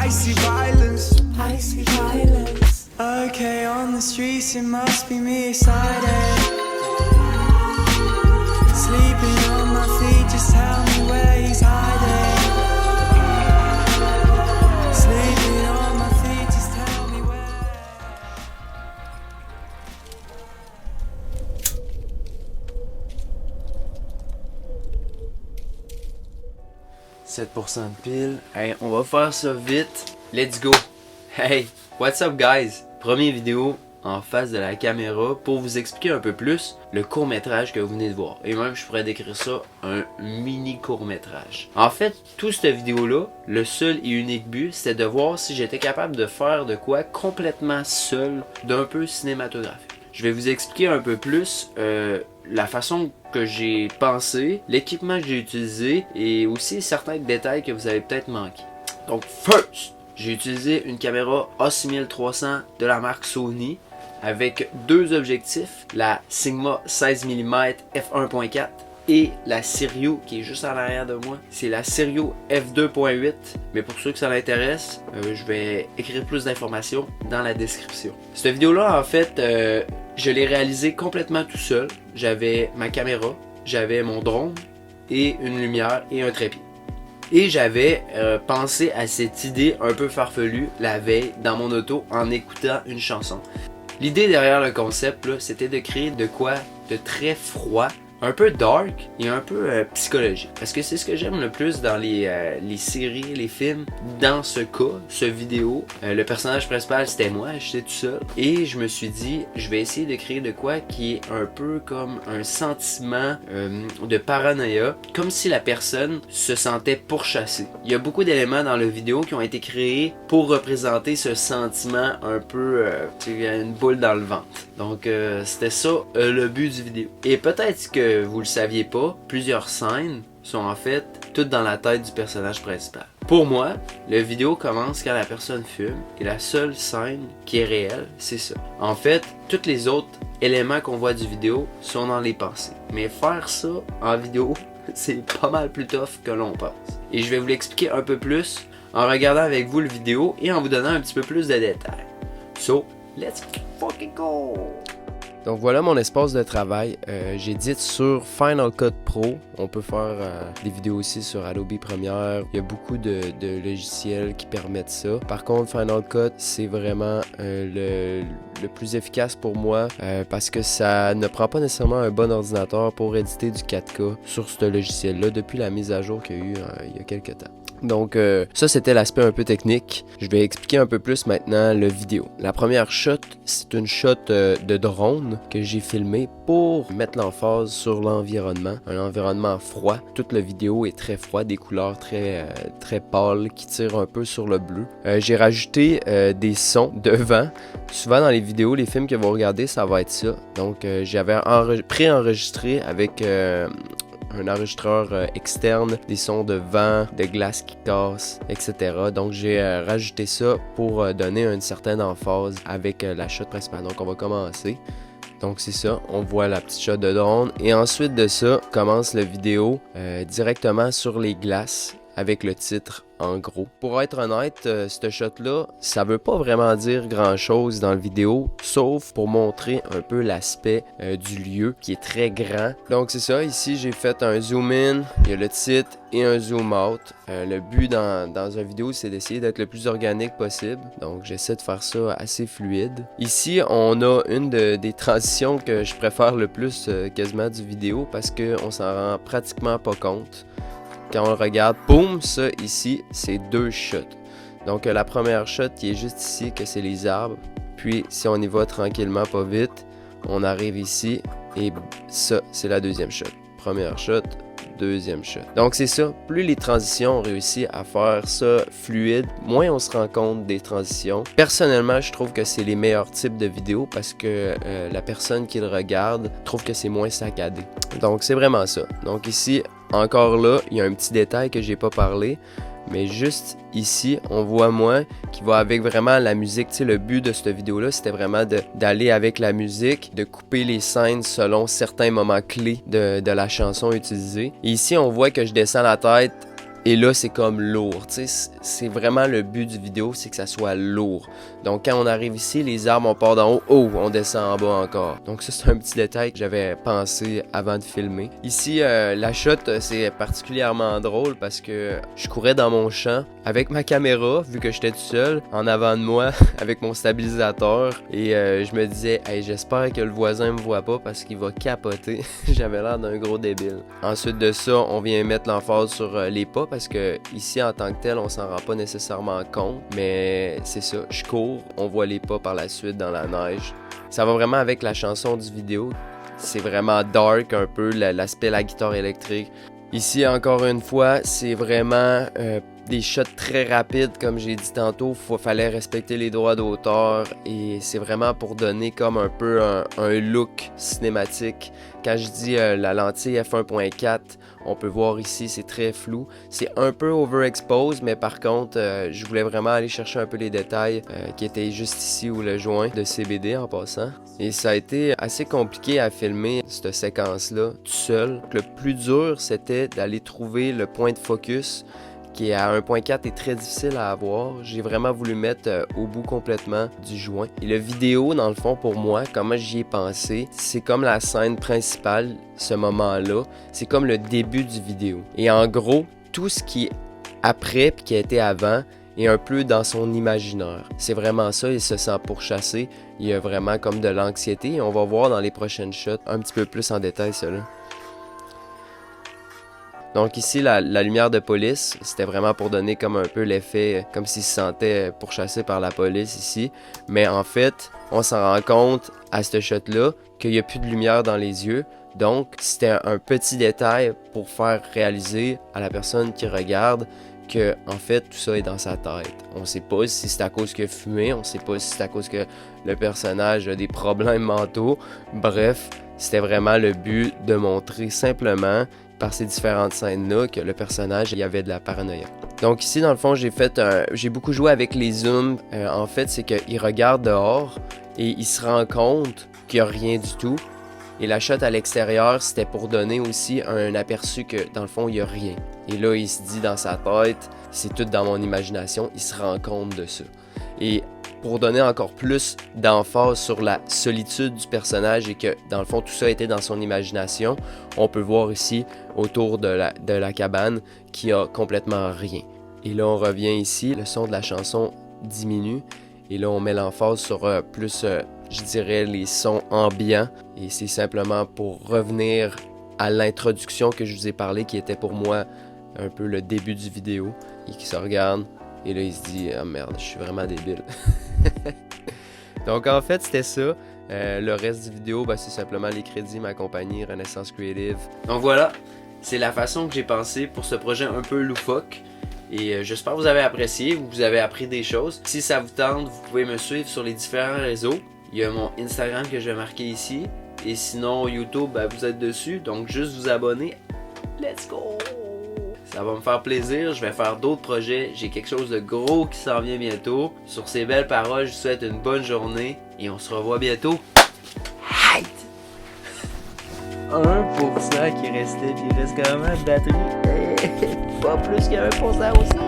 I see violence. I see violence. Okay, on the streets it must be me excited. Sleeping on my feet, just tell me where he's hiding. Sleeping on my feet, just tell me where. 7% de pile. Hey, on va faire ça vite. Let's go. Hey, what's up guys? Première vidéo en face de la caméra pour vous expliquer un peu plus le court-métrage que vous venez de voir. Et même, je pourrais décrire ça un mini court-métrage. En fait, toute cette vidéo-là, le seul et unique but, c'était de voir si j'étais capable de faire de quoi complètement seul, d'un peu cinématographique. Je vais vous expliquer un peu plus la façon que j'ai pensé, l'équipement que j'ai utilisé et aussi certains détails que vous avez peut-être manqué. Donc, first, j'ai utilisé une caméra A6300 de la marque Sony avec deux objectifs, la Sigma 16 mm f1.4 et la Sirio qui est juste en arrière de moi. C'est la Sirio f2.8, mais pour ceux que ça l'intéresse, je vais écrire plus d'informations dans la description. Cette vidéo-là, en fait, je l'ai réalisée complètement tout seul. J'avais ma caméra, j'avais mon drone et une lumière et un trépied. Et j'avais pensé à cette idée un peu farfelue la veille dans mon auto en écoutant une chanson. L'idée derrière le concept, c'était de créer de quoi de très froid, un peu dark et un peu psychologique. Parce que c'est ce que j'aime le plus dans les séries, les films. Dans ce cas, ce vidéo, le personnage principal c'était moi, j'étais tout seul. Et je me suis dit, je vais essayer de créer de quoi qui est un peu comme un sentiment de paranoïa. Comme si la personne se sentait pourchassée. Il y a beaucoup d'éléments dans la vidéo qui ont été créés pour représenter ce sentiment un peu, une boule dans le ventre. Donc c'était ça le but du vidéo. Et peut-être que vous le saviez pas, plusieurs scènes sont en fait toutes dans la tête du personnage principal. Pour moi, la vidéo commence quand la personne fume et la seule scène qui est réelle, c'est ça. En fait, tous les autres éléments qu'on voit du vidéo sont dans les pensées. Mais faire ça en vidéo, c'est pas mal plus tough que l'on pense. Et je vais vous l'expliquer un peu plus en regardant avec vous le vidéo et en vous donnant un petit peu plus de détails. So, let's fucking go! Donc voilà mon espace de travail. J'édite sur Final Cut Pro. On peut faire des vidéos aussi sur Adobe Premiere. Il y a beaucoup de logiciels qui permettent ça. Par contre, Final Cut, c'est vraiment le plus efficace pour moi parce que ça ne prend pas nécessairement un bon ordinateur pour éditer du 4K sur ce logiciel-là depuis la mise à jour qu'il y a eu il y a quelques temps. Donc ça c'était l'aspect un peu technique. Je vais expliquer un peu plus maintenant le vidéo. La première shot, c'est une shot de drone que j'ai filmé pour mettre l'emphase sur l'environnement. Un environnement froid. Toute la vidéo est très froid, des couleurs très pâles qui tirent un peu sur le bleu. J'ai rajouté des sons de vent. Souvent dans les vidéos, les films que vous regardez, ça va être ça. Donc j'avais pré-enregistré avec un enregistreur externe, des sons de vent, de glace qui casse, etc. Donc j'ai rajouté ça pour donner une certaine emphase avec la shot principale. Donc on va commencer. Donc c'est ça, on voit la petite shot de drone. Et ensuite de ça, commence la vidéo directement sur les glaces avec le titre en gros. Pour être honnête, ce shot-là, ça veut pas vraiment dire grand-chose dans la vidéo, sauf pour montrer un peu l'aspect du lieu qui est très grand. Donc c'est ça, ici j'ai fait un zoom in, il y a le titre et un zoom out. Le but dans une vidéo, c'est d'essayer d'être le plus organique possible. Donc j'essaie de faire ça assez fluide. Ici, on a une des transitions que je préfère le plus quasiment du vidéo parce qu'on s'en rend pratiquement pas compte. Quand on regarde, boum, ça ici, c'est deux shots. Donc la première shot qui est juste ici, que c'est les arbres. Puis si on y va tranquillement, pas vite, on arrive ici et ça, c'est la deuxième shot. Première shot, deuxième shot. Donc c'est ça, plus les transitions ont réussi à faire ça fluide, moins on se rend compte des transitions. Personnellement, je trouve que c'est les meilleurs types de vidéos parce que la personne qui le regarde trouve que c'est moins saccadé. Donc c'est vraiment ça. Donc ici, encore là, il y a un petit détail que j'ai pas parlé, mais juste ici, on voit moi qui va avec vraiment la musique. Tu sais, le but de cette vidéo-là, c'était vraiment d'aller avec la musique, de couper les scènes selon certains moments clés de la chanson utilisée. Et ici, on voit que je descends la tête Et là, c'est comme lourd, tu sais, c'est vraiment le but du vidéo, c'est que ça soit lourd. Donc quand on arrive ici, les arbres, on part d'en haut, oh, on descend en bas encore. Donc ça, c'est un petit détail que j'avais pensé avant de filmer. Ici, la shot, c'est particulièrement drôle parce que je courais dans mon champ avec ma caméra, vu que j'étais tout seul, en avant de moi, avec mon stabilisateur. Et je me disais, hey, j'espère que le voisin me voit pas parce qu'il va capoter. J'avais l'air d'un gros débile. Ensuite de ça, on vient mettre l'emphase sur les pas parce que ici, en tant que tel, on s'en rend pas nécessairement compte. Mais c'est ça, je cours, on voit les pas par la suite dans la neige. Ça va vraiment avec la chanson du vidéo. C'est vraiment dark un peu, l'aspect de la guitare électrique. Ici, encore une fois, c'est vraiment des shots très rapides, comme j'ai dit tantôt. Fallait respecter les droits d'auteur et c'est vraiment pour donner comme un peu un look cinématique. Quand je dis la lentille f1.4, on peut voir ici, c'est très flou. C'est un peu overexposed, mais par contre, je voulais vraiment aller chercher un peu les détails qui étaient juste ici ou le joint de CBD en passant. Et ça a été assez compliqué à filmer cette séquence-là tout seul. Le plus dur, c'était d'aller trouver le point de focus qui à 1.4 est très difficile à avoir. J'ai vraiment voulu mettre au bout complètement du joint. Et le vidéo, dans le fond, pour moi, comment j'y ai pensé, c'est comme la scène principale, ce moment-là. C'est comme le début du vidéo. Et en gros, tout ce qui est après puis qui a été avant est un peu dans son imaginaire. C'est vraiment ça, il se sent pourchassé. Il y a vraiment comme de l'anxiété. Et on va voir dans les prochaines shots un petit peu plus en détail cela. Donc ici, la lumière de police, c'était vraiment pour donner comme un peu l'effet, comme s'il se sentait pourchassé par la police ici. Mais en fait, on s'en rend compte à ce shot-là qu'il n'y a plus de lumière dans les yeux. Donc, c'était un petit détail pour faire réaliser à la personne qui regarde que, en fait, tout ça est dans sa tête. On ne sait pas si c'est à cause qu'il a fumé, on ne sait pas si c'est à cause que le personnage a des problèmes mentaux. Bref, c'était vraiment le but de montrer simplement par ces différentes scènes-là que le personnage il y avait de la paranoïa. Donc ici, dans le fond, j'ai beaucoup joué avec les zooms. En fait, c'est qu'il regarde dehors et il se rend compte qu'il n'y a rien du tout. Et la shot à l'extérieur, c'était pour donner aussi un aperçu que, dans le fond, il n'y a rien. Et là, il se dit dans sa tête, c'est tout dans mon imagination, il se rend compte de ça. Et pour donner encore plus d'emphase sur la solitude du personnage et que, dans le fond, tout ça était dans son imagination, on peut voir ici, autour de la cabane, qu'il n'y a complètement rien. Et là, on revient ici, le son de la chanson diminue, et là, on met l'emphase sur plus, je dirais, les sons ambiants, et c'est simplement pour revenir à l'introduction que je vous ai parlé, qui était pour moi un peu le début du vidéo, et qui se regarde. Et là, il se dit « Ah merde, je suis vraiment débile. » Donc, en fait, c'était ça. Le reste du vidéo, c'est simplement les crédits, ma compagnie, Renaissance Creative. Donc voilà, c'est la façon que j'ai pensé pour ce projet un peu loufoque. Et j'espère que vous avez apprécié, vous avez appris des choses. Si ça vous tente, vous pouvez me suivre sur les différents réseaux. Il y a mon Instagram que je vais marquer ici. Et sinon, YouTube, vous êtes dessus. Donc, juste vous abonner. Let's go! Ça va me faire plaisir, je vais faire d'autres projets, j'ai quelque chose de gros qui s'en vient bientôt. Sur ces belles paroles, je vous souhaite une bonne journée et on se revoit bientôt. 1% qui restait, puis il reste quand même de batterie. Pas plus que 1% aussi.